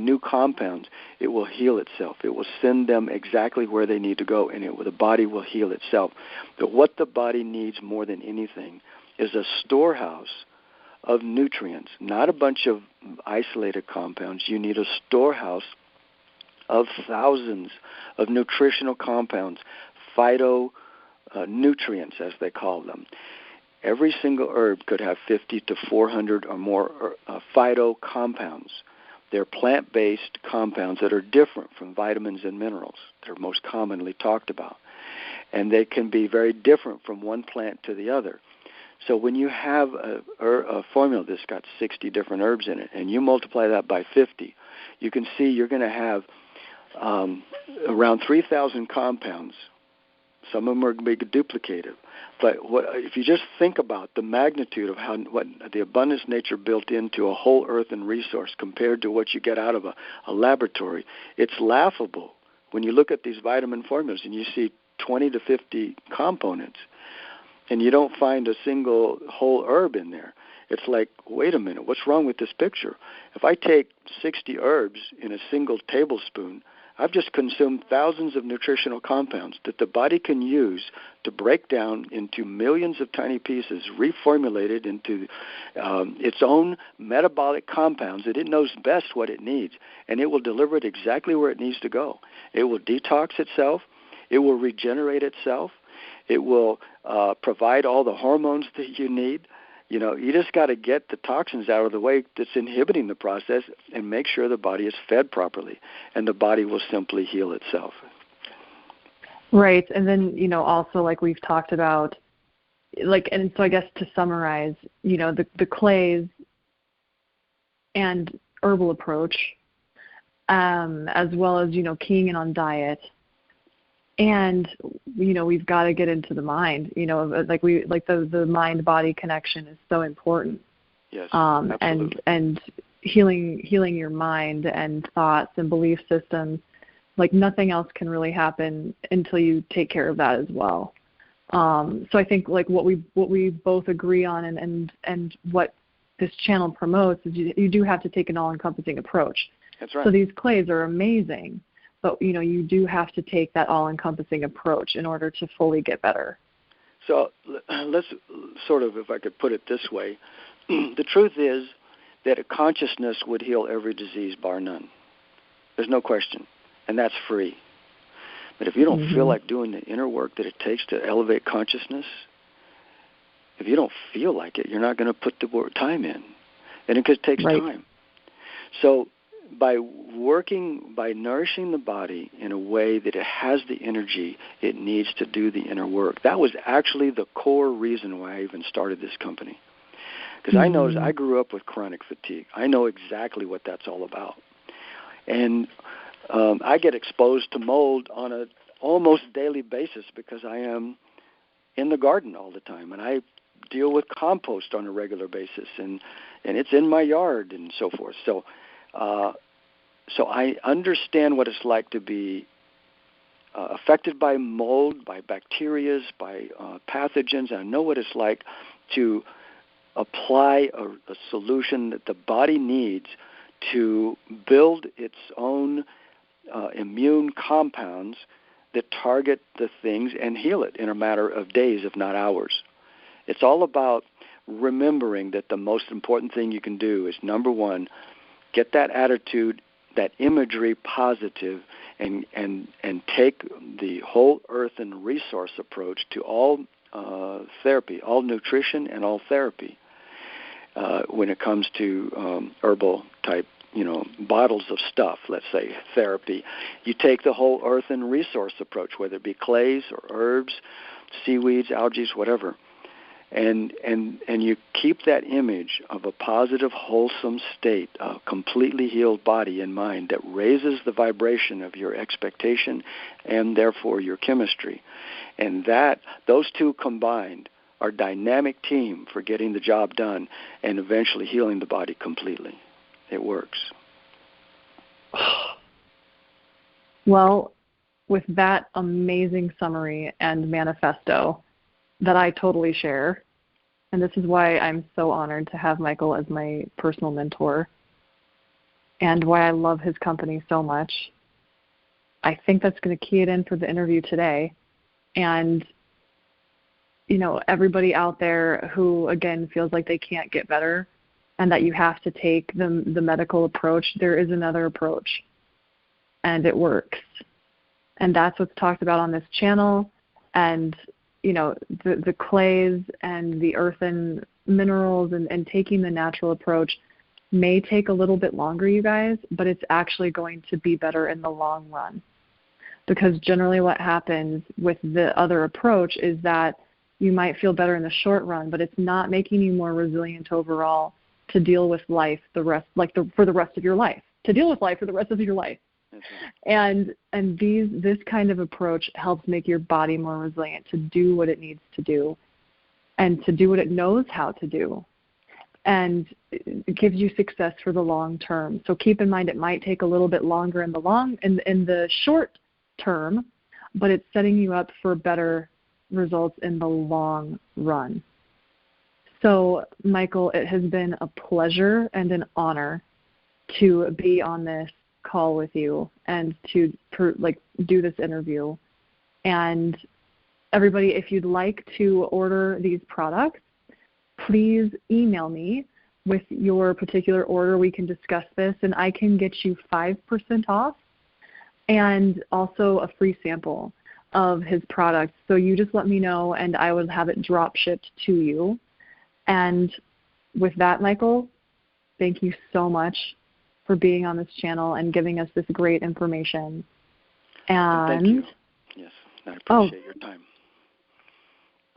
new compounds, it will heal itself. It will send them exactly where they need to go, and the body will heal itself. But what the body needs more than anything is a storehouse of nutrients, not a bunch of isolated compounds. You need a storehouse of thousands of nutritional compounds, phyto nutrients, as they call them. Every single herb could have 50 to 400 or more phyto compounds. They're plant-based compounds that are different from vitamins and minerals. They're most commonly talked about. And they can be very different from one plant to the other. So when you have a formula that's got 60 different herbs in it, and you multiply that by 50, you can see you're going to have around 3,000 compounds. Some of them are going to be duplicative. But if you just think about the magnitude of what the abundance nature built into a whole earthen resource compared to what you get out of a laboratory, it's laughable when you look at these vitamin formulas and you see 20 to 50 components and you don't find a single whole herb in there. It's like, wait a minute, what's wrong with this picture? If I take 60 herbs in a single tablespoon, I've just consumed thousands of nutritional compounds that the body can use to break down into millions of tiny pieces, reformulated into its own metabolic compounds that it knows best what it needs, and it will deliver it exactly where it needs to go. It will detox itself. It will regenerate itself. It will provide all the hormones that you need. You just got to get the toxins out of the way that's inhibiting the process and make sure the body is fed properly, and the body will simply heal itself. Right. And then, also like we've talked about, and so I guess to summarize, the clays and herbal approach, as well as, keying in on diet. And, we've got to get into the mind, the mind-body connection is so important. Yes, absolutely. And healing your mind and thoughts and belief systems, like nothing else can really happen until you take care of that as well. So I think like what we both agree on and what this channel promotes is you do have to take an all-encompassing approach. That's right. So these clays are amazing, but you do have to take that all-encompassing approach in order to fully get better. So let's sort of, if I could put it this way, the truth is that a consciousness would heal every disease bar none. There's no question, and that's free. But if you don't feel like doing the inner work that it takes to elevate consciousness, if you don't feel like it, you're not going to put the time in, and it takes time. So by nourishing the body in a way that it has the energy it needs to do the inner work, that was actually the core reason why I even started this company. Because I noticed I grew up with chronic fatigue. I know exactly what that's all about. And I get exposed to mold on an almost daily basis because I am in the garden all the time, and I deal with compost on a regular basis, and it's in my yard and so forth. So I understand what it's like to be affected by mold, by bacteria, by pathogens. I know what it's like to apply a solution that the body needs to build its own immune compounds that target the things and heal it in a matter of days, if not hours. It's all about remembering that the most important thing you can do is, number one, get that attitude, that imagery positive, and take the whole earth and resource approach to all therapy, all nutrition and all therapy. When it comes to herbal type, bottles of stuff, let's say therapy, you take the whole earth and resource approach, whether it be clays or herbs, seaweeds, algae, whatever. And you keep that image of a positive, wholesome state, a completely healed body and mind that raises the vibration of your expectation and therefore your chemistry. And those two combined are a dynamic team for getting the job done and eventually healing the body completely. It works. Well, with that amazing summary and manifesto that I totally share, and this is why I'm so honored to have Michael as my personal mentor and why I love his company so much, I think that's going to key it in for the interview today. And everybody out there who, again, feels like they can't get better and that you have to take the medical approach, there is another approach, and it works. And that's what's talked about on this channel. And, the clays and the earthen minerals and taking the natural approach may take a little bit longer, you guys, but it's actually going to be better in the long run. Because generally what happens with the other approach is that you might feel better in the short run, but it's not making you more resilient overall to deal with life for the rest of your life. To deal with life for the rest of your life. And this kind of approach helps make your body more resilient to do what it needs to do and to do what it knows how to do. And it gives you success for the long term. So keep in mind it might take a little bit longer in the short term, but it's setting you up for better results in the long run. So, Michael, it has been a pleasure and an honor to be on this call with you and to do this interview. And everybody, if you'd like to order these products, please email me with your particular order. We can discuss this, and I can get you 5% off and also a free sample of his products. So you just let me know, and I will have it drop shipped to you. And with that, Michael, thank you so much for being on this channel and giving us this great information. And thank you. Yes, I appreciate your time.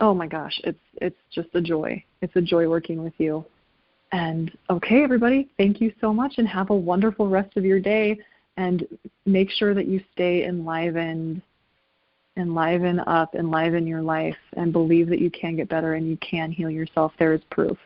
Oh my gosh, it's just a joy. It's a joy working with you. And okay, everybody, thank you so much and have a wonderful rest of your day. And make sure that you stay enlivened, enliven up, enliven your life, and believe that you can get better and you can heal yourself. There is proof.